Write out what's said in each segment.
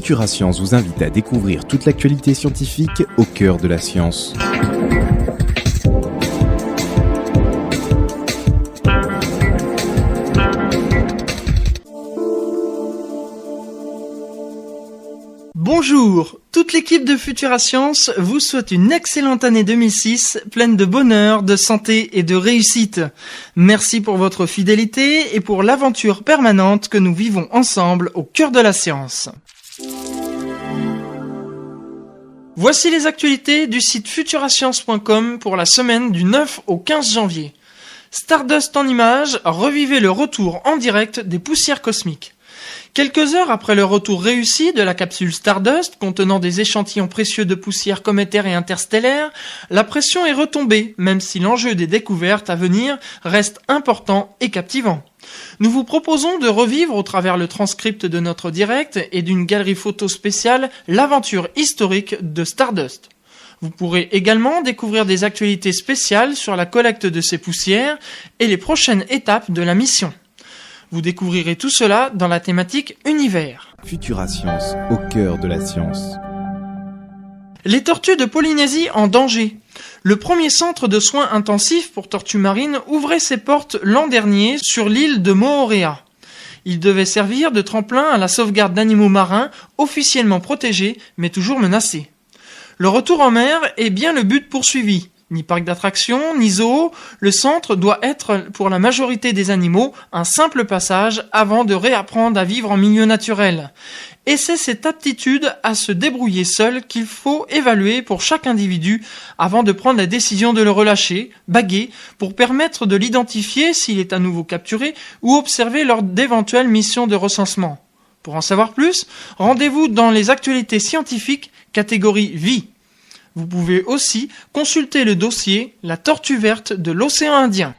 Futura Science vous invite à découvrir toute l'actualité scientifique au cœur de la science. Bonjour, toute l'équipe de Futura Science vous souhaite une excellente année 2006, pleine de bonheur, de santé et de réussite. Merci pour votre fidélité et pour l'aventure permanente que nous vivons ensemble au cœur de la science. Voici les actualités du site futurascience.com pour la semaine du 9 au 15 janvier. Stardust en images, revivez le retour en direct des poussières cosmiques. Quelques heures après le retour réussi de la capsule Stardust contenant des échantillons précieux de poussière cométaire et interstellaire, la pression est retombée, même si l'enjeu des découvertes à venir reste important et captivant. Nous vous proposons de revivre au travers le transcript de notre direct et d'une galerie photo spéciale l'aventure historique de Stardust. Vous pourrez également découvrir des actualités spéciales sur la collecte de ces poussières et les prochaines étapes de la mission. Vous découvrirez tout cela dans la thématique Univers. Futura Science, au cœur de la science. Les tortues de Polynésie en danger. Le premier centre de soins intensifs pour tortues marines ouvrait ses portes l'an dernier sur l'île de Moorea. Il devait servir de tremplin à la sauvegarde d'animaux marins officiellement protégés mais toujours menacés. Le retour en mer est bien le but poursuivi. Ni parc d'attractions, ni zoo, le centre doit être, pour la majorité des animaux, un simple passage avant de réapprendre à vivre en milieu naturel. Et c'est cette aptitude à se débrouiller seul qu'il faut évaluer pour chaque individu avant de prendre la décision de le relâcher, baguer, pour permettre de l'identifier s'il est à nouveau capturé ou observer lors d'éventuelles missions de recensement. Pour en savoir plus, rendez-vous dans les actualités scientifiques, catégorie vie. Vous pouvez aussi consulter le dossier « La tortue verte de l'océan Indien ».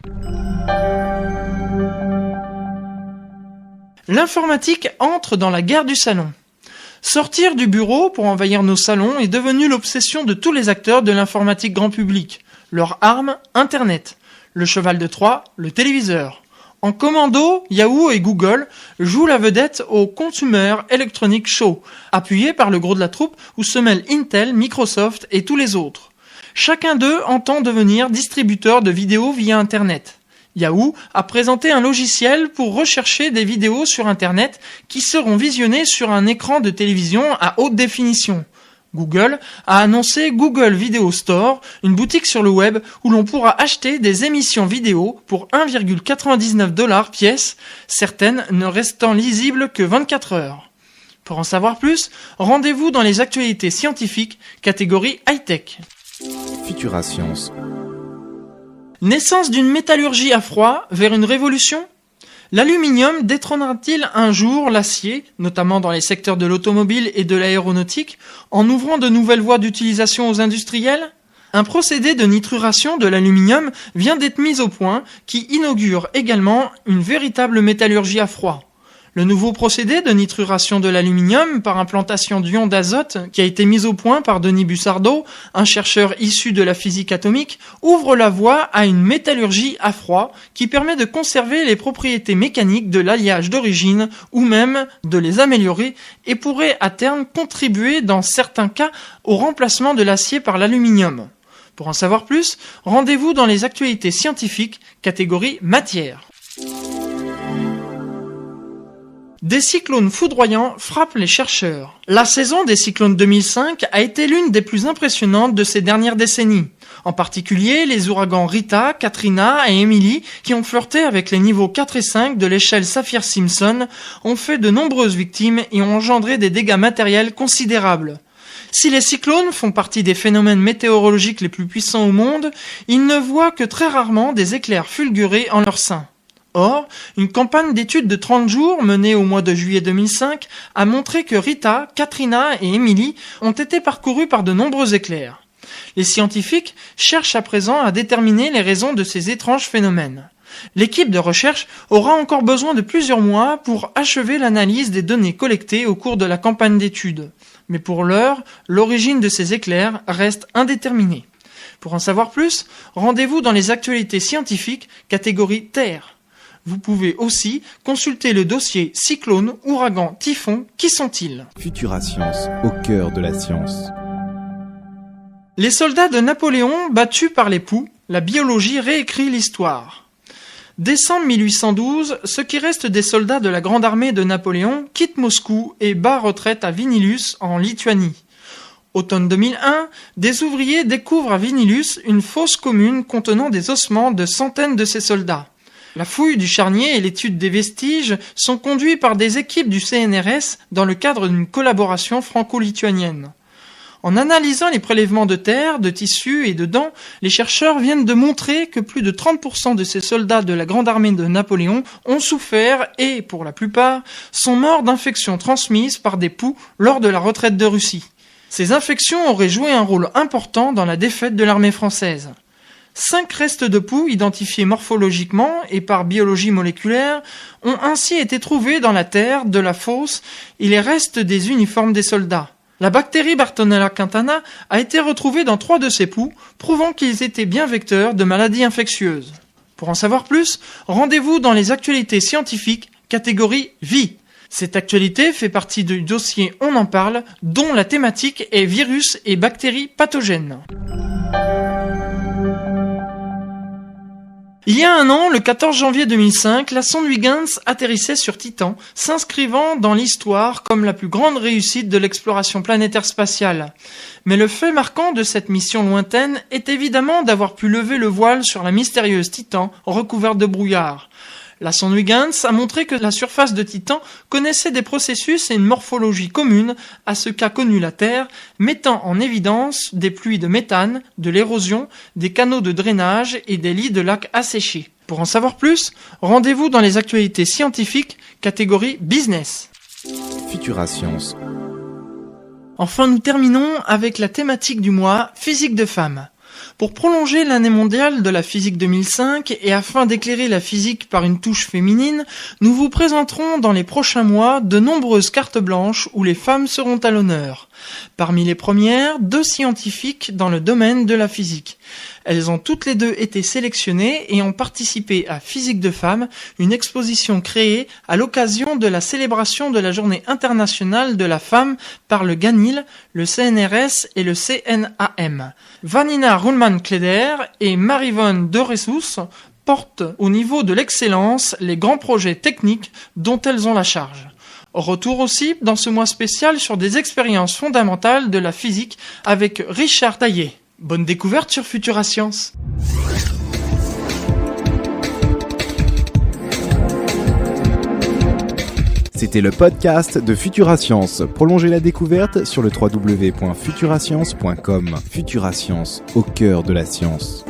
L'informatique entre dans la guerre du salon. Sortir du bureau pour envahir nos salons est devenu l'obsession de tous les acteurs de l'informatique grand public. Leur arme, Internet. Le cheval de Troie, le téléviseur. En commando, Yahoo et Google jouent la vedette au Consumer Electronics Show, appuyé par le gros de la troupe où se mêlent Intel, Microsoft et tous les autres. Chacun d'eux entend devenir distributeur de vidéos via Internet. Yahoo a présenté un logiciel pour rechercher des vidéos sur Internet qui seront visionnées sur un écran de télévision à haute définition. Google a annoncé Google Video Store, une boutique sur le web où l'on pourra acheter des émissions vidéo pour 1,99$ pièce, certaines ne restant lisibles que 24 heures. Pour en savoir plus, rendez-vous dans les actualités scientifiques, catégorie high-tech. Futura Science. Naissance d'une métallurgie à froid vers une révolution ? L'aluminium détrônera-t-il un jour l'acier, notamment dans les secteurs de l'automobile et de l'aéronautique, en ouvrant de nouvelles voies d'utilisation aux industriels ? Un procédé de nitruration de l'aluminium vient d'être mis au point qui inaugure également une véritable métallurgie à froid. Le nouveau procédé de nitruration de l'aluminium par implantation d'ions d'azote qui a été mis au point par Denis Bussardeau, un chercheur issu de la physique atomique, ouvre la voie à une métallurgie à froid qui permet de conserver les propriétés mécaniques de l'alliage d'origine ou même de les améliorer et pourrait à terme contribuer dans certains cas au remplacement de l'acier par l'aluminium. Pour en savoir plus, rendez-vous dans les actualités scientifiques, catégorie matière. Des cyclones foudroyants frappent les chercheurs. La saison des cyclones 2005 a été l'une des plus impressionnantes de ces dernières décennies. En particulier, les ouragans Rita, Katrina et Emily, qui ont flirté avec les niveaux 4 et 5 de l'échelle Saffir-Simpson, ont fait de nombreuses victimes et ont engendré des dégâts matériels considérables. Si les cyclones font partie des phénomènes météorologiques les plus puissants au monde, ils ne voient que très rarement des éclairs fulgurés en leur sein. Or, une campagne d'études de 30 jours menée au mois de juillet 2005 a montré que Rita, Katrina et Emily ont été parcourus par de nombreux éclairs. Les scientifiques cherchent à présent à déterminer les raisons de ces étranges phénomènes. L'équipe de recherche aura encore besoin de plusieurs mois pour achever l'analyse des données collectées au cours de la campagne d'études. Mais pour l'heure, l'origine de ces éclairs reste indéterminée. Pour en savoir plus, rendez-vous dans les actualités scientifiques, catégorie Terre. Vous pouvez aussi consulter le dossier cyclone, ouragan, typhon. Qui sont-ils ? Futura Science, au cœur de la science. Les soldats de Napoléon battus par les poux, la biologie réécrit l'histoire. Décembre 1812, ce qui reste des soldats de la grande armée de Napoléon quitte Moscou et bat retraite à Vinilus en Lituanie. Automne 2001, des ouvriers découvrent à Vinilus une fosse commune contenant des ossements de centaines de ces soldats. La fouille du charnier et l'étude des vestiges sont conduits par des équipes du CNRS dans le cadre d'une collaboration franco-lituanienne. En analysant les prélèvements de terre, de tissus et de dents, les chercheurs viennent de montrer que plus de 30% de ces soldats de la grande armée de Napoléon ont souffert et, pour la plupart, sont morts d'infections transmises par des poux lors de la retraite de Russie. Ces infections auraient joué un rôle important dans la défaite de l'armée française. 5 restes de poux identifiés morphologiquement et par biologie moléculaire ont ainsi été trouvés dans la terre de la fosse et les restes des uniformes des soldats. La bactérie Bartonella quintana a été retrouvée dans 3 de ces poux, prouvant qu'ils étaient bien vecteurs de maladies infectieuses. Pour en savoir plus, rendez-vous dans les actualités scientifiques, catégorie Vie. Cette actualité fait partie du dossier On en parle, dont la thématique est virus et bactéries pathogènes. Il y a un an, le 14 janvier 2005, la sonde Huygens atterrissait sur Titan, s'inscrivant dans l'histoire comme la plus grande réussite de l'exploration planétaire spatiale. Mais le fait marquant de cette mission lointaine est évidemment d'avoir pu lever le voile sur la mystérieuse Titan recouverte de brouillard. La sonde Huygens a montré que la surface de Titan connaissait des processus et une morphologie commune à ce qu'a connu la Terre, mettant en évidence des pluies de méthane, de l'érosion, des canaux de drainage et des lits de lacs asséchés. Pour en savoir plus, rendez-vous dans les actualités scientifiques, catégorie Business. Futura Science. Enfin, nous terminons avec la thématique du mois, physique de femmes. Pour prolonger l'année mondiale de la physique 2005 et afin d'éclairer la physique par une touche féminine, nous vous présenterons dans les prochains mois de nombreuses cartes blanches où les femmes seront à l'honneur. Parmi les premières, 2 scientifiques dans le domaine de la physique. Elles ont toutes les 2 été sélectionnées et ont participé à Physique de femmes, une exposition créée à l'occasion de la célébration de la Journée internationale de la femme par le GANIL, le CNRS et le CNAM. Vanina Ruhlmann-Kleder et Marivonne de Ressus portent au niveau de l'excellence les grands projets techniques dont elles ont la charge. Retour aussi dans ce mois spécial sur des expériences fondamentales de la physique avec Richard Taillet. Bonne découverte sur Futura Science. C'était le podcast de Futura Science. Prolongez la découverte sur le www.futurascience.com. Futura Science, au cœur de la science.